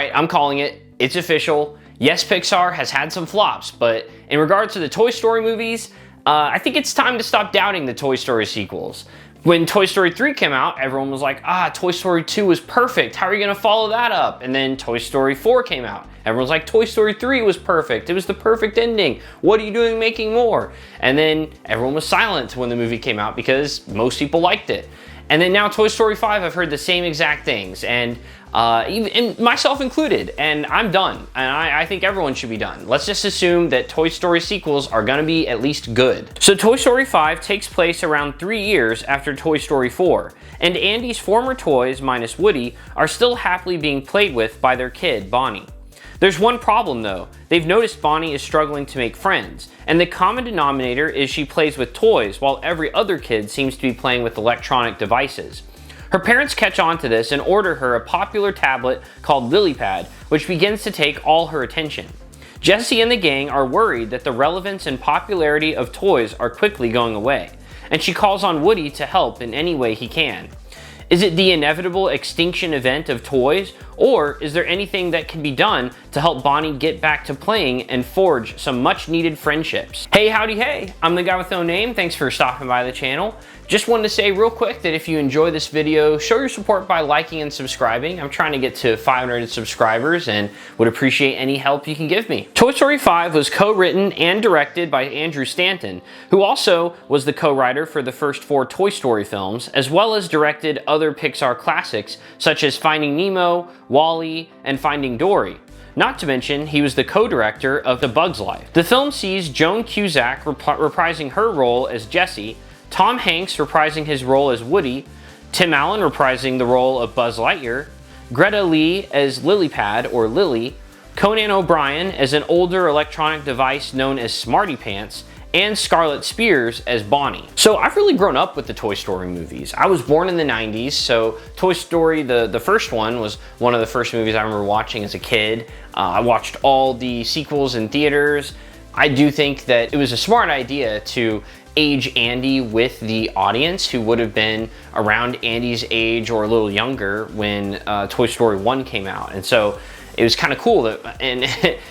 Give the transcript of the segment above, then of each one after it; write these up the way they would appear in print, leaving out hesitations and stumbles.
right, I'm calling it. It's official. Yes, Pixar has had some flops, but in regards to the Toy Story movies, I think it's time to stop doubting the Toy Story sequels. When Toy Story 3 came out, everyone was like, Toy Story 2 was perfect. How are you gonna follow that up? And then Toy Story 4 came out. Everyone's like, Toy Story 3 was perfect. It was the perfect ending. What are you doing making more? And then everyone was silent when the movie came out because most people liked it. And then now Toy Story 5, I've heard the same exact things, and even myself included, and I'm done. And I think everyone should be done. Let's just assume that Toy Story sequels are gonna be at least good. So Toy Story 5 takes place around 3 years after Toy Story 4, and Andy's former toys, minus Woody, are still happily being played with by their kid, Bonnie. There's one problem though. They've noticed Bonnie is struggling to make friends, and the common denominator is she plays with toys while every other kid seems to be playing with electronic devices. Her parents catch on to this and order her a popular tablet called LilyPad, which begins to take all her attention. Jessie and the gang are worried that the relevance and popularity of toys are quickly going away, and she calls on Woody to help in any way he can. Is it the inevitable extinction event of toys, or is there anything that can be done to help Bonnie get back to playing and forge some much needed friendships? Hey, howdy, hey, I'm the guy with no name. Thanks for stopping by the channel. Just wanted to say real quick that if you enjoy this video, show your support by liking and subscribing. I'm trying to get to 500 subscribers and would appreciate any help you can give me. Toy Story 5 was co-written and directed by Andrew Stanton, who also was the co-writer for the first 4 Toy Story films, as well as directed other Pixar classics such as Finding Nemo, WALL-E, and Finding Dory. Not to mention, he was the co-director of The Bug's Life. The film sees Joan Cusack reprising her role as Jessie, Tom Hanks reprising his role as Woody, Tim Allen reprising the role of Buzz Lightyear, Greta Lee as LilyPad or Lily, Conan O'Brien as an older electronic device known as Smarty Pants, and Scarlet Spears as Bonnie. So I've really grown up with the Toy Story movies. I was born in the 90s, so Toy Story, the first one, was one of the first movies I remember watching as a kid. I watched all the sequels in theaters. I do think that it was a smart idea to age Andy with the audience who would have been around Andy's age or a little younger when Toy Story 1 came out. And so it was kind of cool that, and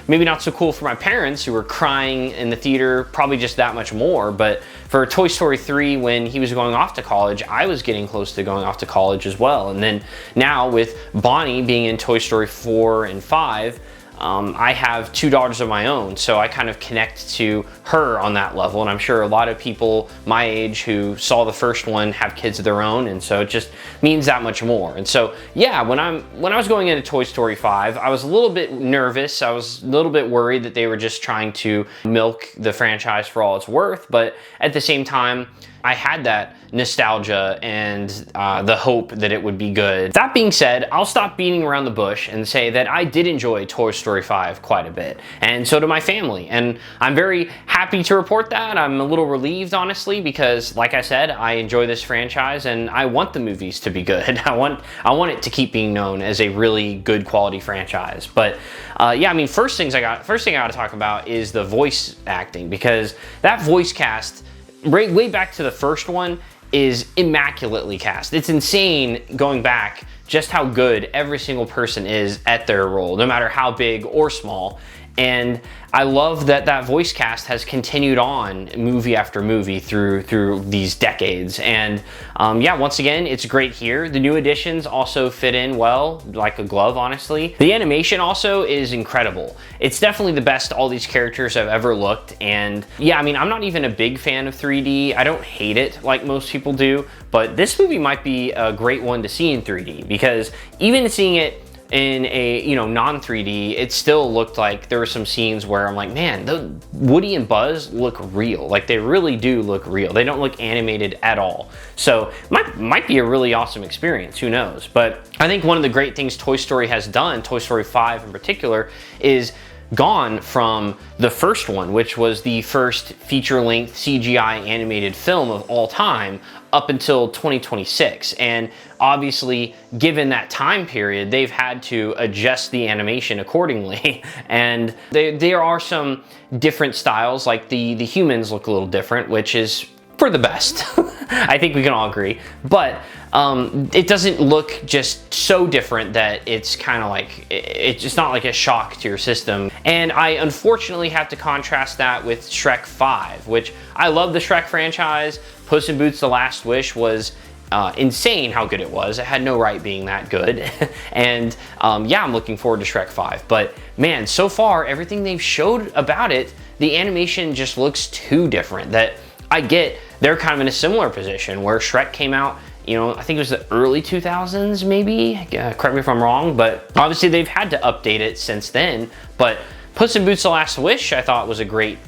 maybe not so cool for my parents who were crying in the theater, probably just that much more, but for Toy Story 3, when he was going off to college, I was getting close to going off to college as well. And then now with Bonnie being in Toy Story 4 and 5, I have 2 daughters of my own, so I kind of connect to her on that level, and I'm sure a lot of people my age who saw the first one have kids of their own, and so it just means that much more. And so yeah, when I was going into Toy Story 5, I was a little bit nervous. I was a little bit worried that they were just trying to milk the franchise for all it's worth, but at the same time, I had that nostalgia and the hope that it would be good. That being said, I'll stop beating around the bush and say that I did enjoy Toy Story 5 quite a bit, and so did my family, and I'm very happy to report that. I'm a little relieved, honestly, because like I said, I enjoy this franchise and I want the movies to be good. I want it to keep being known as a really good quality franchise. But yeah, I mean, first thing I got to talk about is the voice acting, because that voice cast way back to the first one is immaculately cast. It's insane going back just how good every single person is at their role, no matter how big or small. And I love that that voice cast has continued on movie after movie through these decades. And yeah, once again, it's great here. The new additions also fit in well, like a glove, honestly. The animation also is incredible. It's definitely the best all these characters have ever looked. And yeah, I mean, I'm not even a big fan of 3D. I don't hate it like most people do, but this movie might be a great one to see in 3D, because even seeing it in a non-3D, it still looked like there were some scenes where I'm like, man, the Woody and Buzz look real. Like, they really do look real. They don't look animated at all. So might be a really awesome experience, who knows? But I think one of the great things Toy Story has done, Toy Story 5 in particular, is gone from the first one, which was the first feature-length CGI animated film of all time, up until 2026. And obviously, given that time period, they've had to adjust the animation accordingly. And there are some different styles, like the humans look a little different, which is for the best. I think we can all agree. But it doesn't look just so different that it's kind of like, it's just not like a shock to your system. And I unfortunately have to contrast that with Shrek 5, which I love the Shrek franchise. Puss in Boots: The Last Wish was insane how good it was. It had no right being that good. And yeah, I'm looking forward to Shrek 5. But man, so far, everything they've showed about it, the animation just looks too different. That I get they're kind of in a similar position where Shrek came out, you know, I think it was the early 2000s maybe, correct me if I'm wrong, but obviously they've had to update it since then. But Puss in Boots: The Last Wish, I thought was a great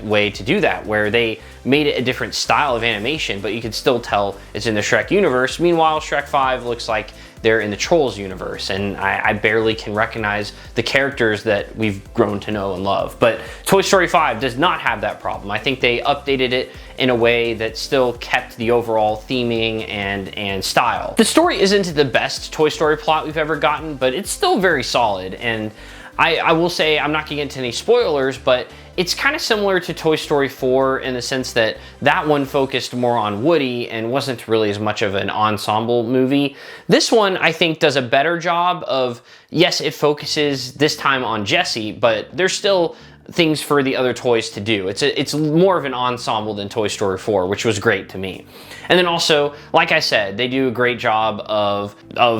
way to do that, where they made it a different style of animation, but you could still tell it's in the Shrek universe. Meanwhile, Shrek 5 looks like they're in the Trolls universe, and I barely can recognize the characters that we've grown to know and love. But Toy Story 5 does not have that problem. I think they updated it in a way that still kept the overall theming and style. The story isn't the best Toy Story plot we've ever gotten, but it's still very solid. And I will say, I'm not gonna get into any spoilers, but it's kind of similar to Toy Story 4 in the sense that that one focused more on Woody and wasn't really as much of an ensemble movie. This one, I think, does a better job of, yes, it focuses this time on Jessie, but there's still things for the other toys to do. It's more of an ensemble than Toy Story 4, which was great to me. And then also, like I said, they do a great job of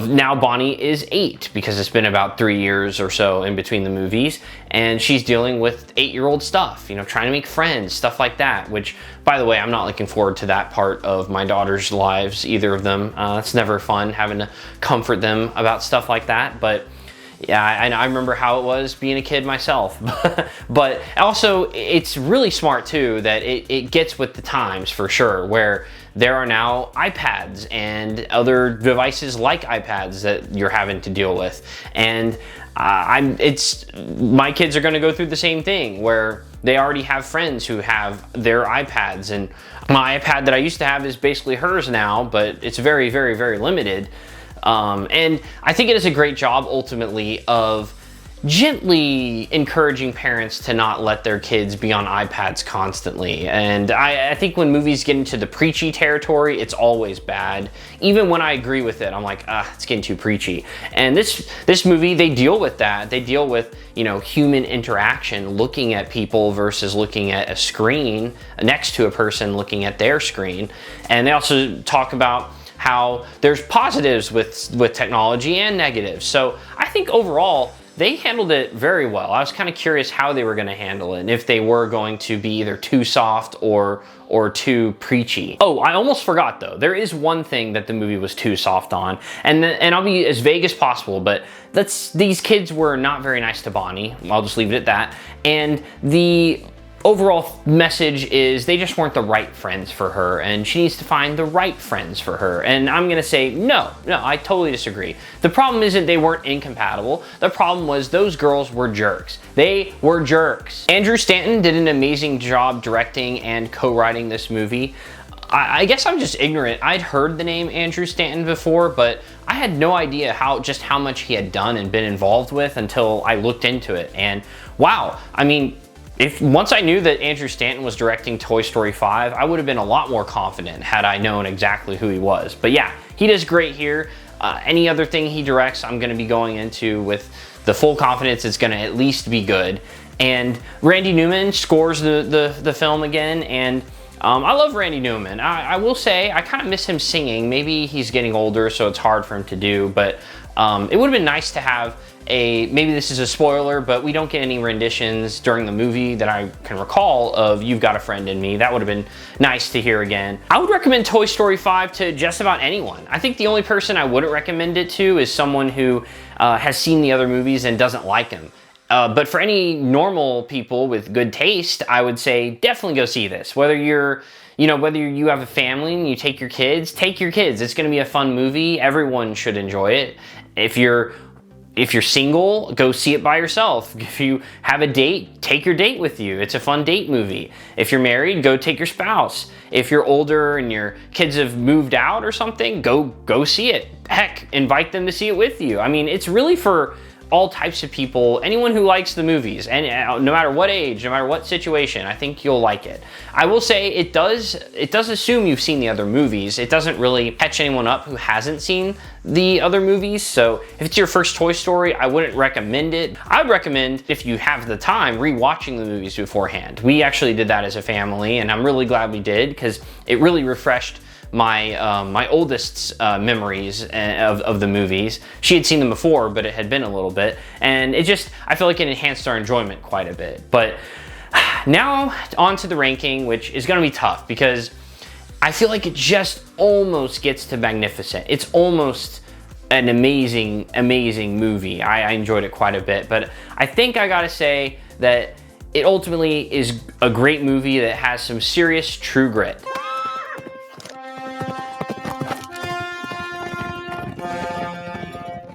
now Bonnie is 8 because it's been about 3 years or so in between the movies, and she's dealing with 8-year-old stuff, you know, trying to make friends, stuff like that, which, by the way, I'm not looking forward to that part of my daughter's lives, either of them. It's never fun having to comfort them about stuff like that, but yeah, I remember how it was being a kid myself. But also, it's really smart too that it gets with the times for sure, where there are now iPads and other devices like iPads that you're having to deal with. And my kids are gonna go through the same thing where they already have friends who have their iPads, and my iPad that I used to have is basically hers now, but it's very, very, very limited. And I think it is a great job ultimately of gently encouraging parents to not let their kids be on iPads constantly. And I think when movies get into the preachy territory, it's always bad. Even when I agree with it, I'm like, it's getting too preachy. And this movie, they deal with that. They deal with, you know, human interaction, looking at people versus looking at a screen next to a person looking at their screen. And they also talk about how there's positives with technology and negatives. So I think overall, they handled it very well. I was kind of curious how they were going to handle it, and if they were going to be either too soft or too preachy. Oh, I almost forgot though. There is one thing that the movie was too soft on, and I'll be as vague as possible, but these kids were not very nice to Bonnie. I'll just leave it at that. And the overall message is they just weren't the right friends for her, and she needs to find the right friends for her. And I'm gonna say no, I totally disagree. The problem isn't they weren't incompatible. The problem was those girls were jerks. They were jerks. Andrew Stanton did an amazing job directing and co-writing this movie. I guess I'm just ignorant. I'd heard the name Andrew Stanton before, but I had no idea just how much he had done and been involved with until I looked into it. And wow, I mean, once I knew that Andrew Stanton was directing Toy Story 5, I would have been a lot more confident had I known exactly who he was. But yeah, he does great here. Any other thing he directs, I'm going to be going into with the full confidence it's going to at least be good. And Randy Newman scores the film again, and I love Randy Newman. I will say, I kind of miss him singing. Maybe he's getting older, so it's hard for him to do, but it would have been nice to have maybe this is a spoiler, but we don't get any renditions during the movie that I can recall of You've Got a Friend in Me. That would have been nice to hear again. I would recommend Toy Story 5 to just about anyone. I think the only person I wouldn't recommend it to is someone who has seen the other movies and doesn't like them. But for any normal people with good taste, I would say definitely go see this. Whether you have a family and you take your kids, It's gonna be a fun movie. Everyone should enjoy it. If you're single, go see it by yourself. If you have a date, take your date with you. It's a fun date movie. If you're married, go take your spouse. If you're older and your kids have moved out or something, go see it. Heck, invite them to see it with you. I mean, it's really for all types of people, anyone who likes the movies, and no matter what age, no matter what situation, I think you'll like it. I will say it does assume you've seen the other movies. It doesn't really catch anyone up who hasn't seen the other movies, so if it's your first Toy Story, I wouldn't recommend it. I would recommend, if you have the time, rewatching the movies beforehand. We actually did that as a family, and I'm really glad we did, because it really refreshed my oldest's memories of the movies. She had seen them before, but it had been a little bit, and I feel like it enhanced our enjoyment quite a bit. But now on to the ranking, which is going to be tough because I feel like it just almost gets to magnificent. It's almost an amazing, amazing movie. I enjoyed it quite a bit, but I think I gotta say that it ultimately is a great movie that has some serious true grit.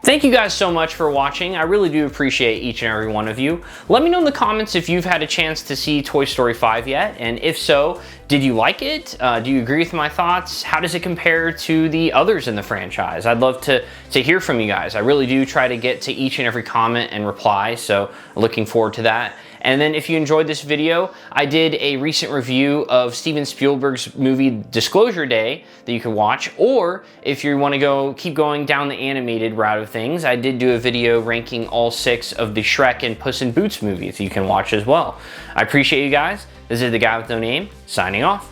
Thank you guys so much for watching. I really do appreciate each and every one of you. Let me know in the comments if you've had a chance to see Toy Story 5 yet, and if so, did you like it? Do you agree with my thoughts? How does it compare to the others in the franchise? I'd love to hear from you guys. I really do try to get to each and every comment and reply, so looking forward to that. And then if you enjoyed this video, I did a recent review of Steven Spielberg's movie Disclosure Day that you can watch, or if you want to keep going down the animated route of things, I did do a video ranking all 6 of the Shrek and Puss in Boots movies you can watch as well. I appreciate you guys. This is the guy with no name, signing off.